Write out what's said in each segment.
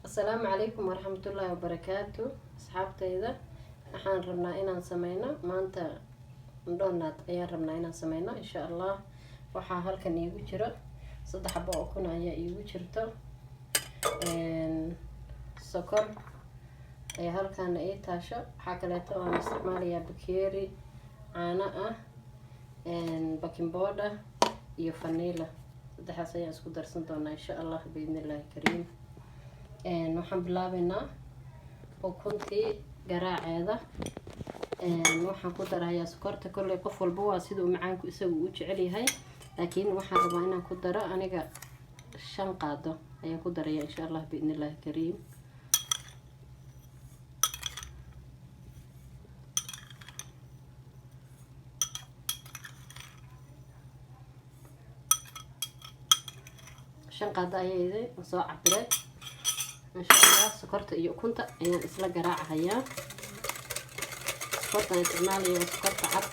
السلام عليكم ورحمة الله وبركاته. أصحابتي waxaan rabnaa inaan sameyno maanta donut ayaan rabnaa inaan sameyno insha Allah. Waxaa halkan iigu jiro 3 xabo oo ukun ayaa iigu jirto, sokor ayaa halkan ii taasho. Waxaa kaleeto oo aan isticmaalayaa bakeeri caano ah, baking powder iyo vanilla. Saddexdaas ayaan isku darsan doonaa insha Allah biidhnillaahi kariim. waxaan bilaabeynaa ukuntii garaaceeda. waxaan ku darayaa sokorta. kolley qof walba waa sida uu macaanku isagu u jecel yahay, laakiin waxaan rabaa inaan ku daro aniga 5 qaado ayaan ku darayaa insha Allah biidhnillaahi kariim. shan qaado ayay soo cabiray insha Allah. sokorta iyo ukunta ayaan isla garaacayaa. sokorta isticmaalayo sokorta cad.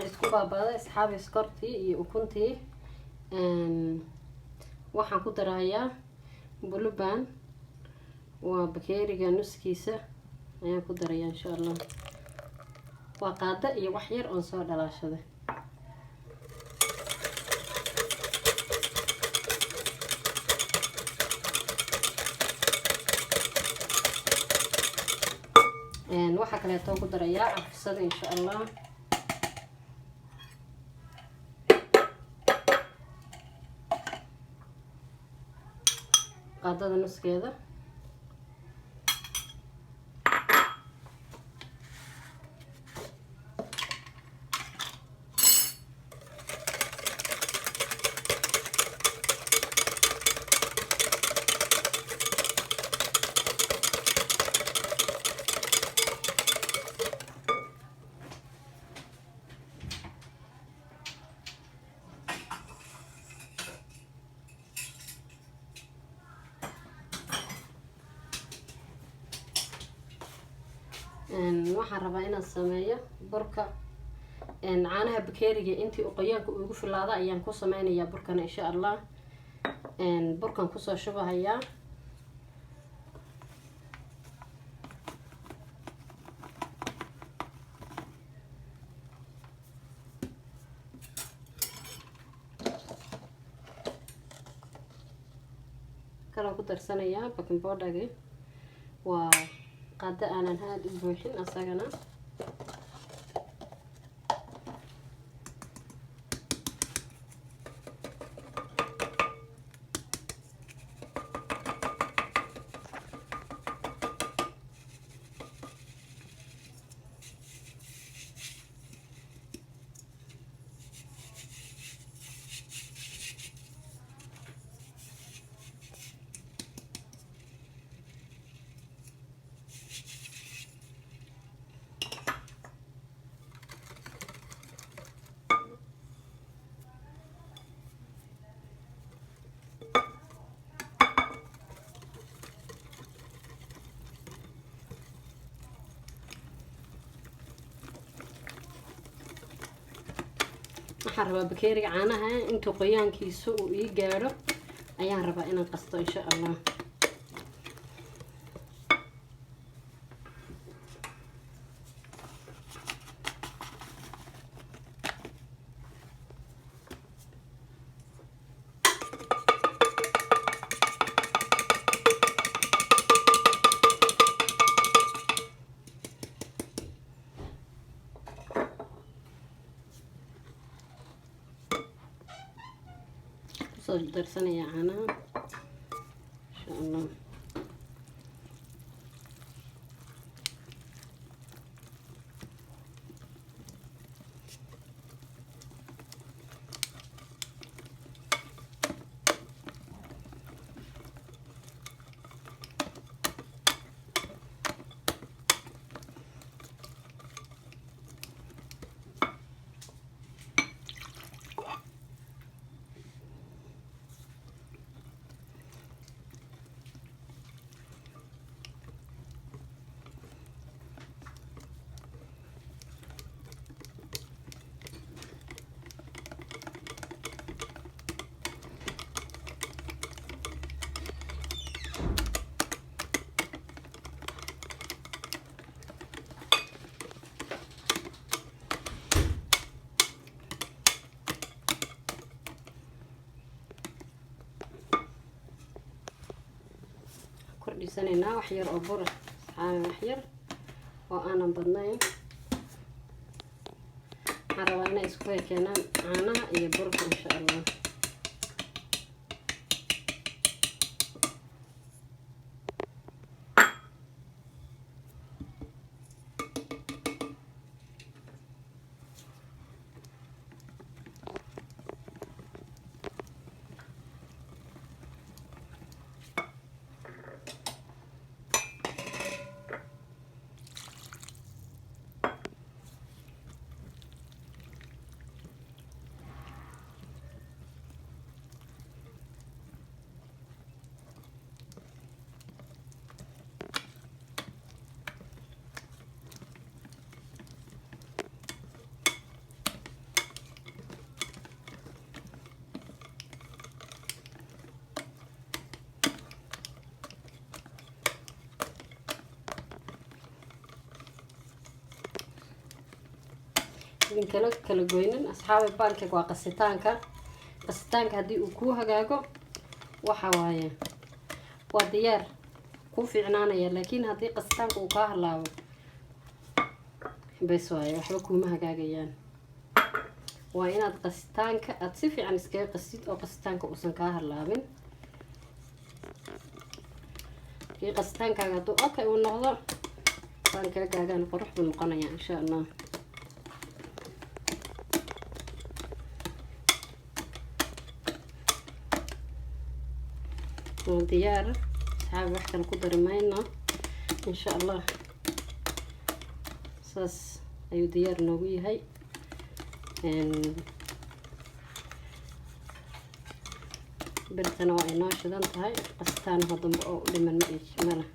isku baabaaday asxaabi sokortii iyo ukuntii. waxaan ku darayaa buluban, waa bakeeriga nuskiisa ayaan ku darayaa insha Allah. waa qaado iyo wax yar oo soo dhalaashaday. waxa kale oo ku darayaa carfisada insha Allah. qaadada nuskeeda. waxaan rabaa inaan sameeyo burka caanaha bakeeriga. intii uu qoyaanka ugu filaado ayaan ku sameynayaa burkan insha Allah. burkan kusoo shubahayaa. kalaan ku darsanayaa baking powder-ga. waa qaado aanan aad u buuxin asagana. waxaan rabaa bakeeriga caanaha intuu qoyaankiisu uu ii gaadho ayaan rabaa inaan qasto insha allah. soo darsanaya caanaha insha allah. kordhisanayna wax yar oo bur ah, wax yar oo aanan badnayn. waxaan rabaa inay isku keenaan caanaha iyo burka insha allah. in kala goynin asxaabi pancake waa qasitaanka haddii uu ku hagaago waxa waaye waa diyaar ku fiicnaanaya. laakiin haddii qasitaanka uu ka halaabo bes waaye waxba kuma hagaagayaan. waa inaad qasitaanka aad si fiican iskaga qasid oo qasitaanka uusan ka halaabin. kii qasitaankaaga hadduu okay uu noqdo pancake-gaagan qurux buu noqonayaa insha allah. diyaar asxaabi wax kale ku dari mayno insha allah. saas ayuu diyaar noogu yahay. birtana waa inoo shidan tahay, qasitaanaha dambe oo u dhiman mala.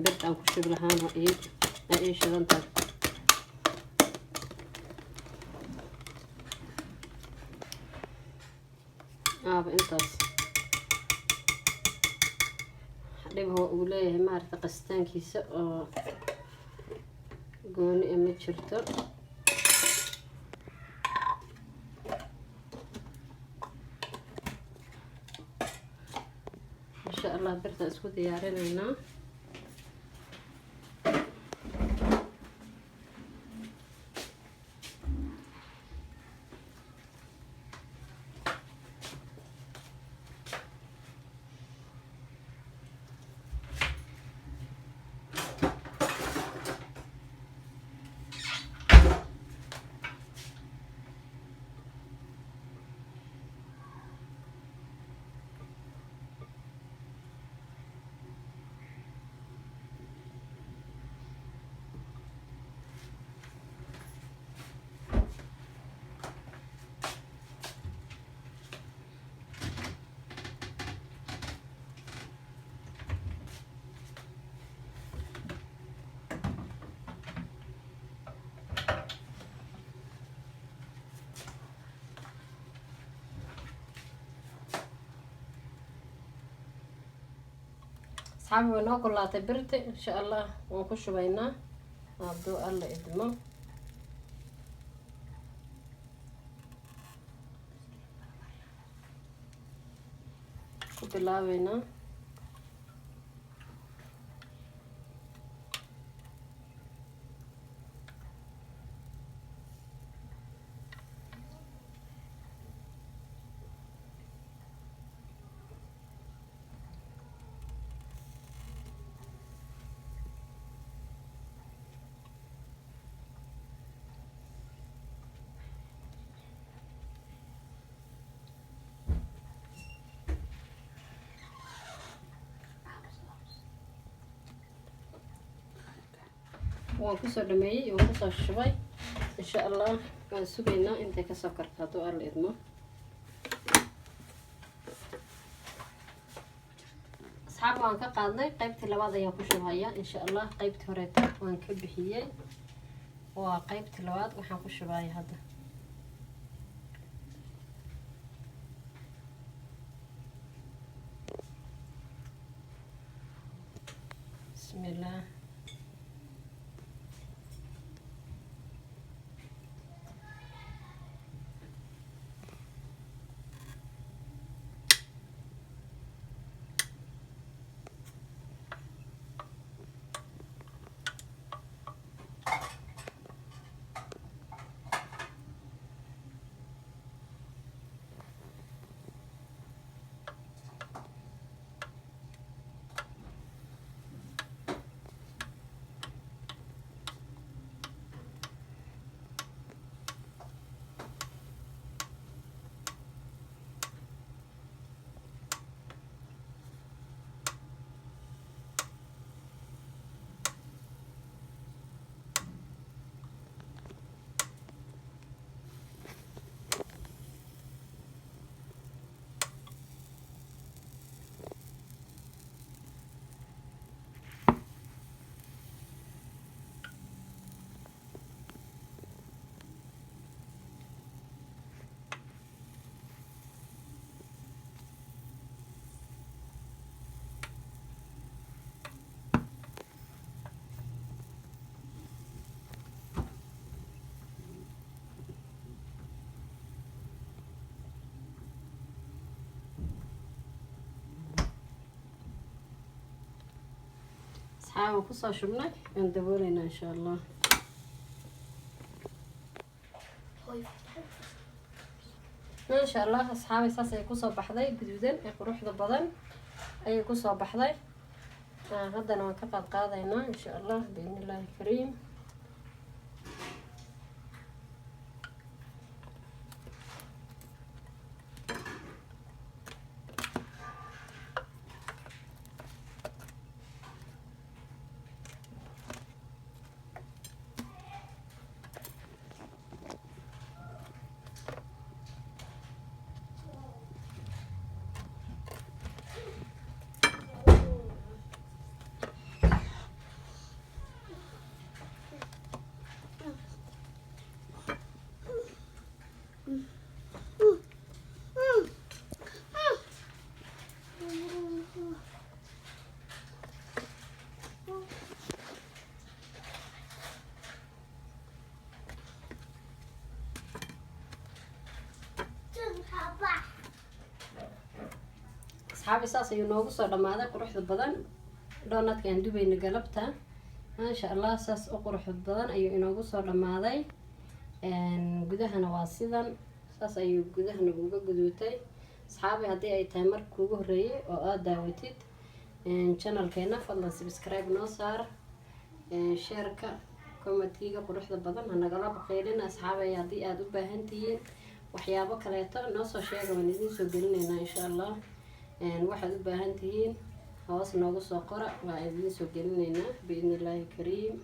birta aan ku shub lahaan ii shidan tahay. intaas dhib uu leeyahay maaragta qasitaankiisa oo gooni ma jirto. insha allah birta isku diyaarinaynaa. أصحابي وناكل لا تبرتي إن شاء الله ونخش بينا عبدو الله إدمه كبلاوينا وانكسر دمي وانكسر الشبي إن شاء الله سوينا أنت كسكر هذا الإدمه أصحاب وان كقادني قيبتي لبعض يا كشوهيا إن شاء الله قيبتي هريتا وان كبحيي وقيبتي لبعض وحن كشوهاي هذا بسم الله أصحابي كسر شبنا ندورينا إن شاء الله ما شاء الله أصحابي ساس أي كسر بحذي جدودين يروح ضبضن أي كسر بحذي هذا أنا كقد قاضينا إن شاء الله بإذن الله الكريم أصحابي ساس ينوغو صار لما هذا قروح البدن دونات كان دوبي نقلبتها ما شاء الله ساس أقروح البدن أيو ينوغو صار لما هذا جودها نواسيدا ساس أيو جودها نبوجا جودتي أصحابي هدي أي تامر كوجو ري أو داوتيد channel كنا فضلا سبسكرايب نوصار شاركة كومنتيجا قروح البدن هنقلب خيرنا أصحابي هدي أدو بهنتين وحيابا كليتا نوصل شيء من يدين سجلنا إن شاء الله waxaad u baahan tihiin hoos noogu soo qora waa idin soo gelinayna biidni illaahi kariim